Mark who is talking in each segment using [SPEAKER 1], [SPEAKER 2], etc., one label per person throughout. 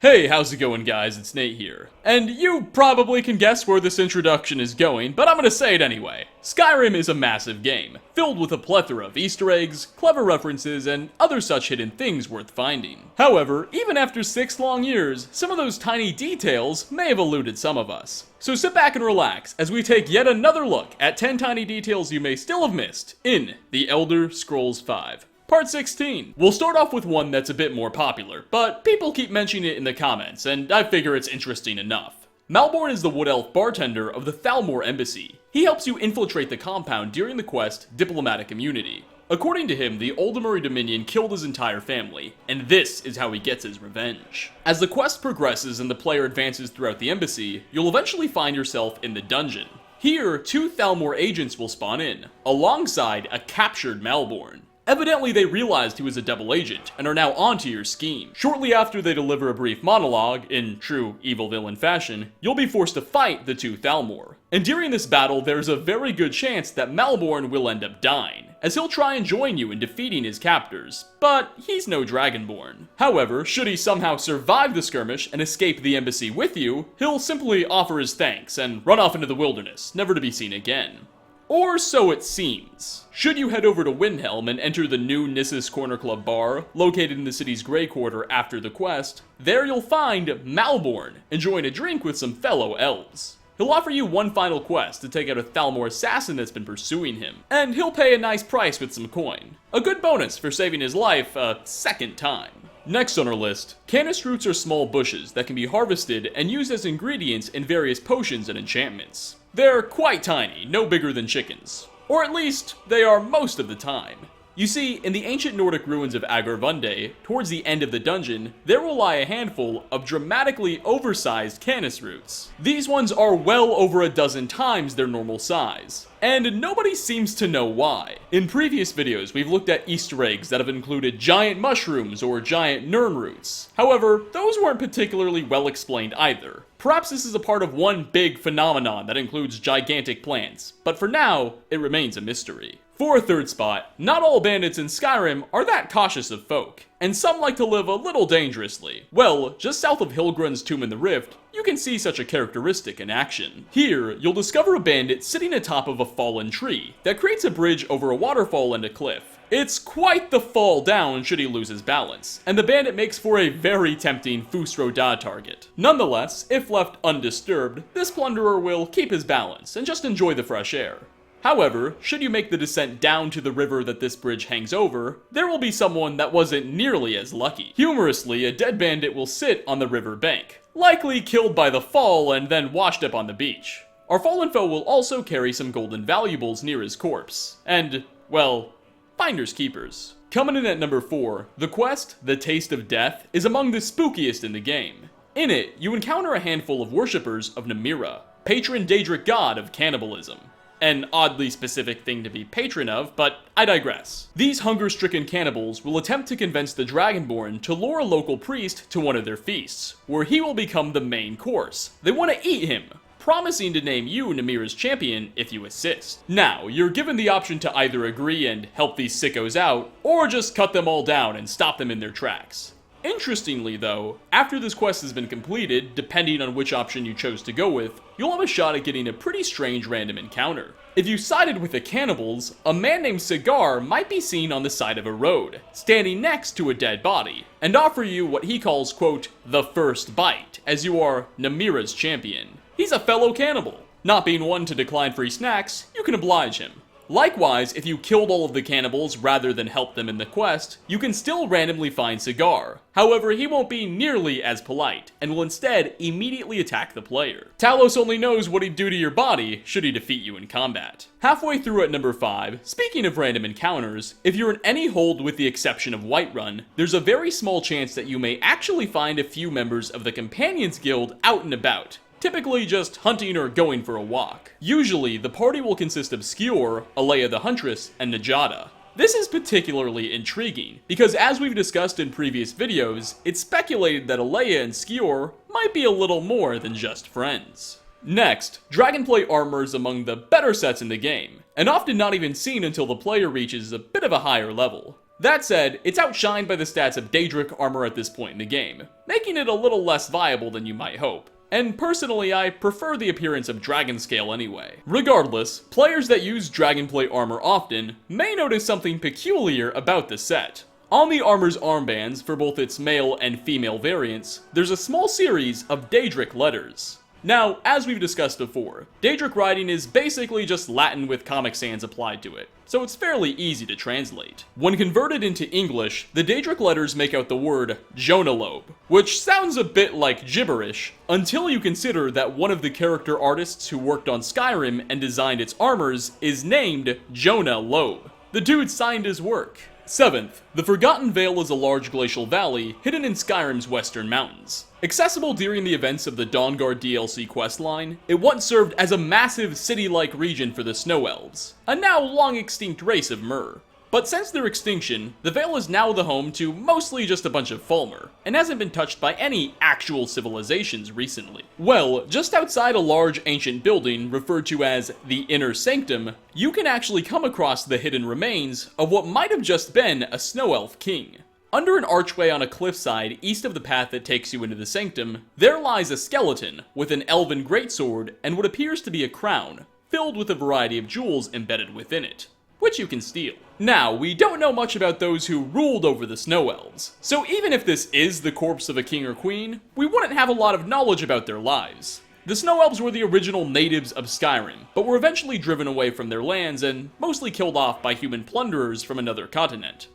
[SPEAKER 1] Hey, how's it going, guys? It's Nate here. And you probably can guess where this introduction is going, but I'm gonna say it anyway. Skyrim is a massive game, filled with a plethora of Easter eggs, clever references, and other such hidden things worth finding. However, even after 6 long years, some of those tiny details may have eluded some of us. So sit back and relax as we take yet another look at 10 tiny details you may still have missed in The Elder Scrolls V. Part 16. We'll start off with one that's a bit more popular, but people keep mentioning it in the comments, and I figure it's interesting enough. Malborn is the Wood Elf bartender of the Thalmor Embassy. He helps you infiltrate the compound during the quest Diplomatic Immunity. According to him, the Aldemari Dominion killed his entire family, and this is how he gets his revenge. As the quest progresses and the player advances throughout the embassy, you'll eventually find yourself in the dungeon. Here, 2 Thalmor agents will spawn in, alongside a captured Malborn. Evidently, they realized he was a double agent, and are now onto your scheme. Shortly after they deliver a brief monologue, in true evil villain fashion, you'll be forced to fight the 2 Thalmor. And during this battle, there's a very good chance that Malborn will end up dying, as he'll try and join you in defeating his captors, but he's no Dragonborn. However, should he somehow survive the skirmish and escape the embassy with you, he'll simply offer his thanks and run off into the wilderness, never to be seen again. Or so it seems. Should you head over to Windhelm and enter the new Nissus Corner Club bar, located in the city's Grey Quarter after the quest, there you'll find Malborn, enjoying a drink with some fellow elves. He'll offer you one final quest to take out a Thalmor assassin that's been pursuing him, and he'll pay a nice price with some coin. A good bonus for saving his life a second time. Next on our list, Caustic Roots are small bushes that can be harvested and used as ingredients in various potions and enchantments. They're quite tiny, no bigger than chickens. Or at least, they are most of the time. You see, in the ancient Nordic ruins of Agorvunde, towards the end of the dungeon, there will lie a handful of dramatically oversized Canis roots. These ones are well over a dozen times their normal size, and nobody seems to know why. In previous videos, we've looked at Easter eggs that have included giant mushrooms or giant nern roots. However, those weren't particularly well explained either. Perhaps this is a part of one big phenomenon that includes gigantic plants, but for now, it remains a mystery. For a third spot, not all bandits in Skyrim are that cautious of folk, and some like to live a little dangerously. Well, just south of Hilgrun's Tomb in the Rift, you can see such a characteristic in action. Here, you'll discover a bandit sitting atop of a fallen tree that creates a bridge over a waterfall and a cliff. It's quite the fall down should he lose his balance, and the bandit makes for a very tempting Fus Ro Dah target. Nonetheless, if left undisturbed, this plunderer will keep his balance and just enjoy the fresh air. However, should you make the descent down to the river that this bridge hangs over, there will be someone that wasn't nearly as lucky. Humorously, a dead bandit will sit on the river bank, likely killed by the fall and then washed up on the beach. Our fallen foe will also carry some golden valuables near his corpse, and, well, finders keepers. Coming in at number 4, the quest, The Taste of Death, is among the spookiest in the game. In it, you encounter a handful of worshippers of Namira, patron Daedric god of cannibalism. An oddly specific thing to be patron of, but I digress. These hunger-stricken cannibals will attempt to convince the Dragonborn to lure a local priest to one of their feasts, where he will become the main course. They want to eat him, promising to name you Namira's champion if you assist. Now, you're given the option to either agree and help these sickos out, or just cut them all down and stop them in their tracks. Interestingly though, after this quest has been completed, depending on which option you chose to go with, you'll have a shot at getting a pretty strange random encounter. If you sided with the cannibals, a man named Cigar might be seen on the side of a road, standing next to a dead body, and offer you what he calls, quote, the first bite, as you are Namira's champion. He's a fellow cannibal. Not being one to decline free snacks, you can oblige him. Likewise, if you killed all of the cannibals rather than help them in the quest, you can still randomly find Cigar. However, he won't be nearly as polite, and will instead immediately attack the player. Talos only knows what he'd do to your body should he defeat you in combat. Halfway through at number 5, speaking of random encounters, if you're in any hold with the exception of Whiterun, there's a very small chance that you may actually find a few members of the Companions Guild out and about. Typically just hunting or going for a walk. Usually, the party will consist of Skior, Aleia the Huntress, and Najada. This is particularly intriguing, because as we've discussed in previous videos, it's speculated that Aleia and Skior might be a little more than just friends. Next, Dragonplate armor is among the better sets in the game, and often not even seen until the player reaches a bit of a higher level. That said, it's outshined by the stats of Daedric armor at this point in the game, making it a little less viable than you might hope. And personally, I prefer the appearance of dragon scale anyway. Regardless, players that use dragonplate armor often may notice something peculiar about the set. On the armor's armbands, for both its male and female variants, there's a small series of Daedric letters. Now, as we've discussed before, Daedric writing is basically just Latin with Comic Sans applied to it, so it's fairly easy to translate. When converted into English, the Daedric letters make out the word Jonalobe, which sounds a bit like gibberish, until you consider that one of the character artists who worked on Skyrim and designed its armors is named Jonah Lobe. The dude signed his work. 7th, the Forgotten Vale is a large glacial valley hidden in Skyrim's western mountains. Accessible during the events of the Dawnguard DLC questline, it once served as a massive city-like region for the Snow Elves, a now long-extinct race of Mer. But since their extinction, the Vale is now the home to mostly just a bunch of Falmer, and hasn't been touched by any actual civilizations recently. Well, just outside a large ancient building referred to as the Inner Sanctum, you can actually come across the hidden remains of what might have just been a Snow Elf king. Under an archway on a cliffside east of the path that takes you into the Sanctum, there lies a skeleton with an elven greatsword and what appears to be a crown, filled with a variety of jewels embedded within it, which you can steal. Now, we don't know much about those who ruled over the Snow Elves, so even if this is the corpse of a king or queen, we wouldn't have a lot of knowledge about their lives. The Snow Elves were the original natives of Skyrim, but were eventually driven away from their lands and mostly killed off by human plunderers from another continent.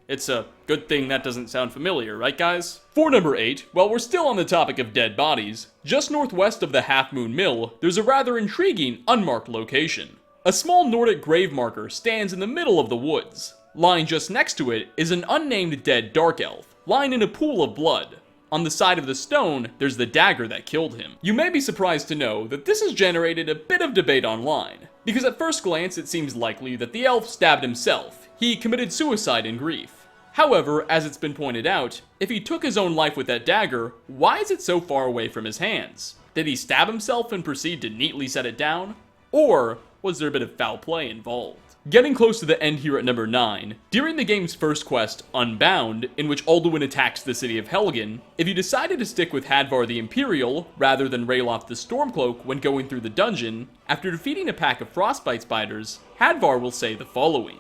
[SPEAKER 1] It's a good thing that doesn't sound familiar, right guys? For number 8, while we're still on the topic of dead bodies, just northwest of the Half Moon Mill, there's a rather intriguing unmarked location. A small Nordic grave marker stands in the middle of the woods. Lying just next to it is an unnamed dead Dark Elf, lying in a pool of blood. On the side of the stone, there's the dagger that killed him. You may be surprised to know that this has generated a bit of debate online, because at first glance it seems likely that the elf stabbed himself. He committed suicide in grief. However, as it's been pointed out, if he took his own life with that dagger, why is it so far away from his hands? Did he stab himself and proceed to neatly set it down? Or was there a bit of foul play involved? Getting close to the end here at number 9, during the game's first quest, Unbound, in which Alduin attacks the city of Helgen, if you decided to stick with Hadvar the Imperial, rather than Ralof the Stormcloak when going through the dungeon, after defeating a pack of frostbite spiders, Hadvar will say the following.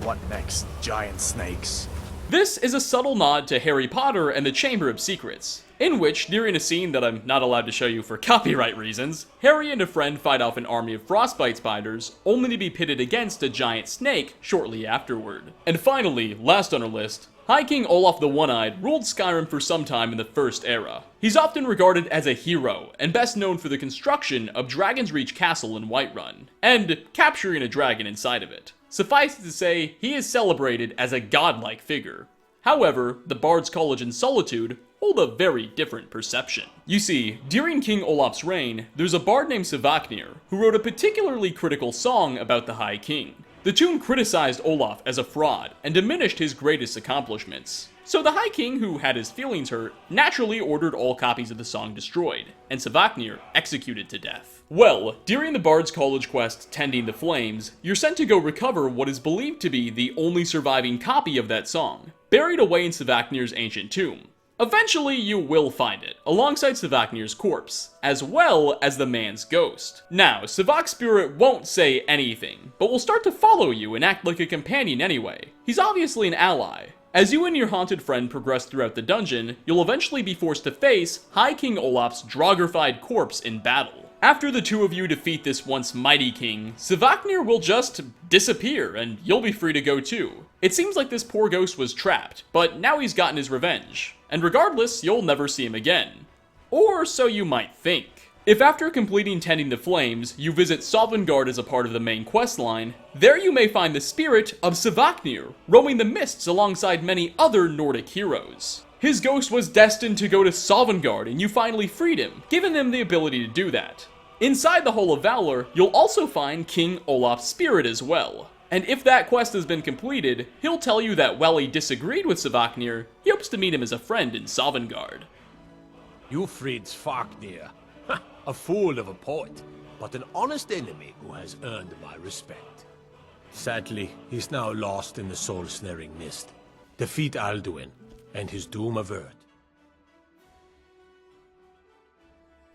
[SPEAKER 2] What next, giant snakes?
[SPEAKER 1] This is a subtle nod to Harry Potter and the Chamber of Secrets, in which, during a scene that I'm not allowed to show you for copyright reasons, Harry and a friend fight off an army of frostbite spiders, only to be pitted against a giant snake shortly afterward. And finally, last on our list, High King Olaf the One-Eyed ruled Skyrim for some time in the First Era. He's often regarded as a hero, and best known for the construction of Dragon's Reach Castle in Whiterun, and capturing a dragon inside of it. Suffice it to say, he is celebrated as a godlike figure. However, the Bard's College and Solitude hold a very different perception. You see, during King Olaf's reign, there's a bard named Sivaknir, who wrote a particularly critical song about the High King. The tune criticized Olaf as a fraud, and diminished his greatest accomplishments. So the High King, who had his feelings hurt, naturally ordered all copies of the song destroyed, and Sivaknir executed to death. Well, during the Bard's College quest, Tending the Flames, you're sent to go recover what is believed to be the only surviving copy of that song, buried away in Sivaknir's ancient tomb. Eventually, you will find it, alongside Sivaknir's corpse, as well as the man's ghost. Now, Civic Spirit won't say anything, but will start to follow you and act like a companion anyway. He's obviously an ally. As you and your haunted friend progress throughout the dungeon, you'll eventually be forced to face High King Olaf's Draugr-fied corpse in battle. After the two of you defeat this once mighty king, Sivaknir will just disappear, and you'll be free to go too. It seems like this poor ghost was trapped, but now he's gotten his revenge. And regardless, you'll never see him again. Or so you might think. If after completing Tending the Flames, you visit Sovngarde as a part of the main questline, there you may find the spirit of Sivaknir, roaming the mists alongside many other Nordic heroes. His ghost was destined to go to Sovngarde, and you finally freed him, giving him the ability to do that. Inside the Hall of Valor, you'll also find King Olaf's spirit as well. And if that quest has been completed, he'll tell you that while he disagreed with Sivaknir, he hopes to meet him as a friend in Sovngarde.
[SPEAKER 3] You freed Sivaknir. A fool of a poet, but an honest enemy who has earned my respect. Sadly, he's now lost in the soul-snaring mist. Defeat Alduin, and his doom avert.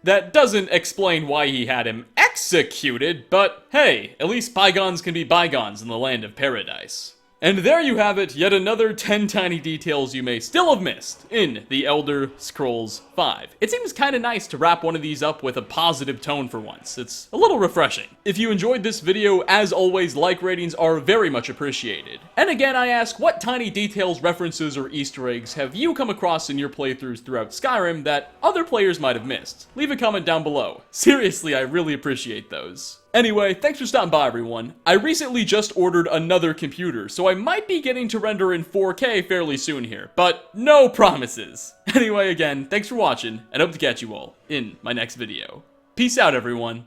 [SPEAKER 1] That doesn't explain why he had him executed, but hey, at least bygones can be bygones in the land of paradise. And there you have it, yet another 10 tiny details you may still have missed in The Elder Scrolls V. It seems kinda nice to wrap one of these up with a positive tone for once. It's a little refreshing. If you enjoyed this video, as always, like ratings are very much appreciated. And again, I ask, what tiny details, references, or Easter eggs have you come across in your playthroughs throughout Skyrim that other players might have missed? Leave a comment down below. Seriously, I really appreciate those. Anyway, thanks for stopping by, everyone. I recently just ordered another computer, so I might be getting to render in 4K fairly soon here, but no promises. Anyway, again, thanks for watching, and hope to catch you all in my next video. Peace out, everyone.